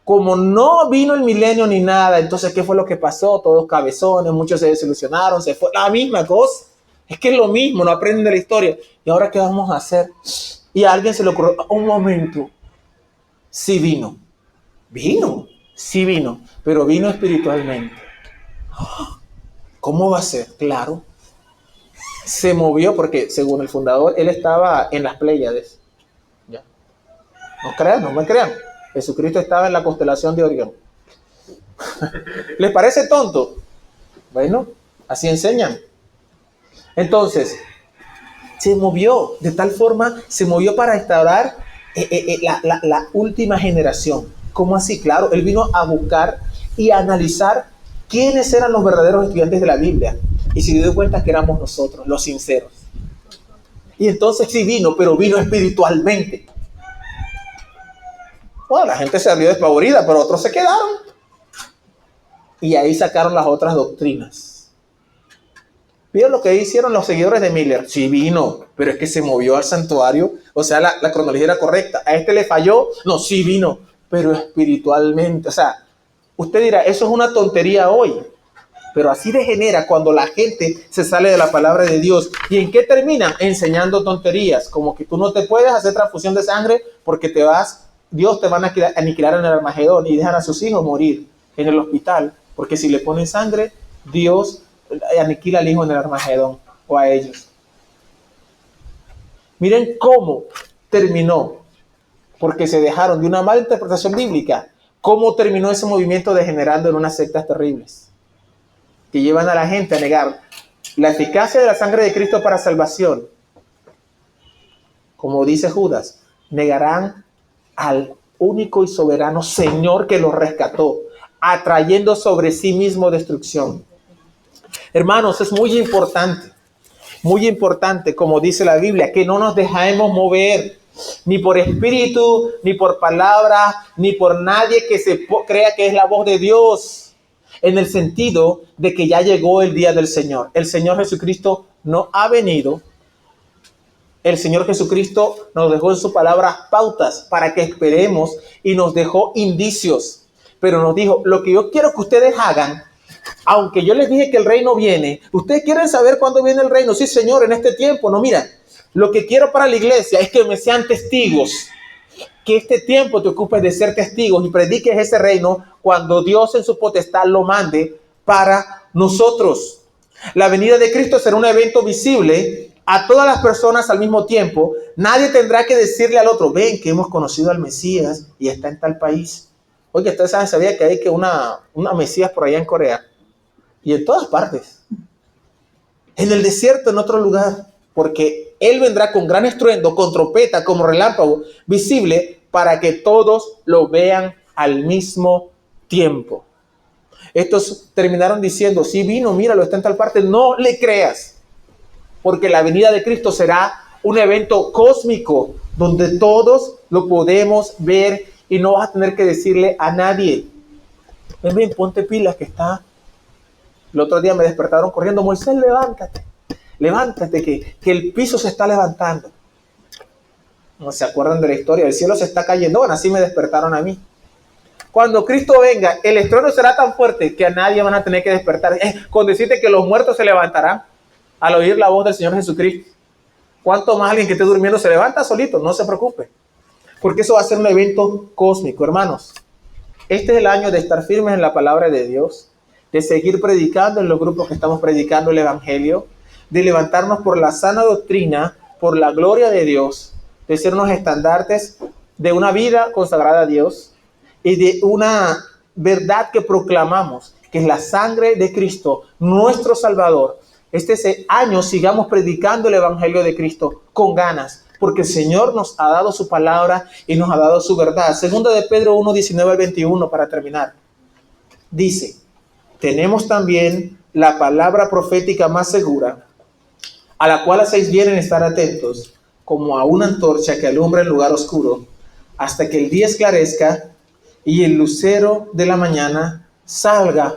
Como no vino el milenio ni nada, entonces, ¿qué fue lo que pasó? Todos cabezones, muchos se desilusionaron, se fue la misma cosa. Es que es lo mismo, no aprenden de la historia. ¿Y ahora qué vamos a hacer? Y a alguien se le ocurrió, un momento, sí vino, sí vino, pero vino espiritualmente. ¿Cómo va a ser? Claro. Se movió porque, según el fundador, él estaba en las Pléyades. ¿Ya? No me crean. Jesucristo estaba en la constelación de Orión. ¿Les parece tonto? Bueno, así enseñan. Entonces, se movió de tal forma, se movió para instaurar la última generación. ¿Cómo así? Claro, él vino a buscar y a analizar quiénes eran los verdaderos estudiantes de la Biblia. Y se dio cuenta que éramos nosotros, los sinceros. Y entonces sí vino, pero vino espiritualmente. Bueno, la gente se salió despavorida, pero otros se quedaron. Y ahí sacaron las otras doctrinas. ¿Vieron lo que hicieron los seguidores de Miller? Sí vino, pero es que se movió al santuario. O sea, la cronología era correcta. A este le falló. No, sí vino, pero espiritualmente. O sea, usted dirá, eso es una tontería hoy. Pero así degenera cuando la gente se sale de la palabra de Dios. ¿Y en qué terminan? Enseñando tonterías. Como que tú no te puedes hacer transfusión de sangre porque Dios te va a aniquilar en el Armagedón y dejan a sus hijos morir en el hospital. Porque si le ponen sangre, Dios aniquila al hijo en el Armagedón o a ellos. Miren cómo terminó. Porque se dejaron de una mala interpretación bíblica. Cómo terminó ese movimiento degenerando en unas sectas terribles. Que llevan a la gente a negar la eficacia de la sangre de Cristo para salvación. Como dice Judas, negarán al único y soberano Señor que los rescató, atrayendo sobre sí mismo destrucción. Hermanos, es muy importante, como dice la Biblia, que no nos dejemos mover, ni por espíritu, ni por palabra, ni por nadie que se crea que es la voz de Dios. En el sentido de que ya llegó el día del Señor. El Señor Jesucristo no ha venido. El Señor Jesucristo nos dejó en su palabra pautas para que esperemos y nos dejó indicios. Pero nos dijo, lo que yo quiero que ustedes hagan, aunque yo les dije que el reino viene, ¿ustedes quieren saber cuándo viene el reino? Sí, Señor, en este tiempo. No, mira, lo que quiero para la iglesia es que me sean testigos. Que este tiempo te ocupes de ser testigos y prediques ese reino cuando Dios en su potestad lo mande para nosotros. La venida de Cristo será un evento visible a todas las personas al mismo tiempo. Nadie tendrá que decirle al otro, ven que hemos conocido al Mesías y está en tal país. Oye, ustedes saben, sabía que hay que una Mesías por allá en Corea y en todas partes. En el desierto, en otro lugar, porque Él vendrá con gran estruendo, con trompeta, como relámpago visible, para que todos lo vean al mismo tiempo. Estos terminaron diciendo, sí vino, míralo, está en tal parte. No le creas, porque la venida de Cristo será un evento cósmico, donde todos lo podemos ver y no vas a tener que decirle a nadie. Ven, ponte pilas que está. El otro día me despertaron corriendo, Moisés, levántate. levántate que el piso se está levantando. ¿No se acuerdan de la historia? El cielo se está cayendo. Bueno, así me despertaron a mí. Cuando Cristo venga, el estruendo será tan fuerte que a nadie van a tener que despertar. Con decirte que los muertos se levantarán al oír la voz del Señor Jesucristo. ¿Cuánto más alguien que esté durmiendo se levanta solito? No se preocupe. Porque eso va a ser un evento cósmico, hermanos. Este es el año de estar firmes en la palabra de Dios, de seguir predicando en los grupos que estamos predicando el Evangelio, de levantarnos por la sana doctrina, por la gloria de Dios, de ser unos estandartes de una vida consagrada a Dios y de una verdad que proclamamos, que es la sangre de Cristo, nuestro Salvador. Este año sigamos predicando el Evangelio de Cristo con ganas, porque el Señor nos ha dado su palabra y nos ha dado su verdad. Segunda de Pedro 1, 19 al 21, para terminar. Dice, tenemos también la palabra profética más segura, a la cual hacéis bien en estar atentos, como a una antorcha que alumbra en lugar oscuro, hasta que el día esclarezca y el lucero de la mañana salga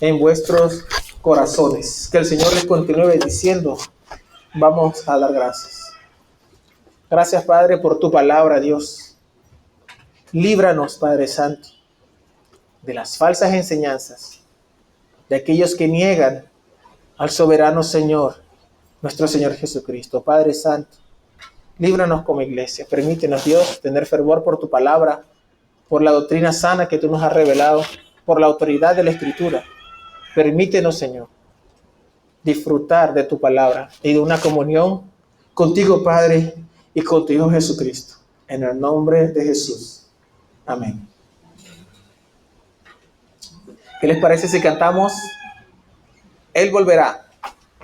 en vuestros corazones. Que el Señor les continúe bendiciendo. Vamos a dar gracias. Gracias, Padre, por tu palabra, Dios. Líbranos, Padre Santo, de las falsas enseñanzas, de aquellos que niegan al soberano Señor, nuestro Señor Jesucristo. Padre Santo, líbranos como iglesia. Permítenos, Dios, tener fervor por tu palabra, por la doctrina sana que tú nos has revelado, por la autoridad de la Escritura. Permítenos, Señor, disfrutar de tu palabra y de una comunión contigo, Padre, y contigo, Jesucristo. En el nombre de Jesús. Amén. ¿Qué les parece si cantamos? Él volverá.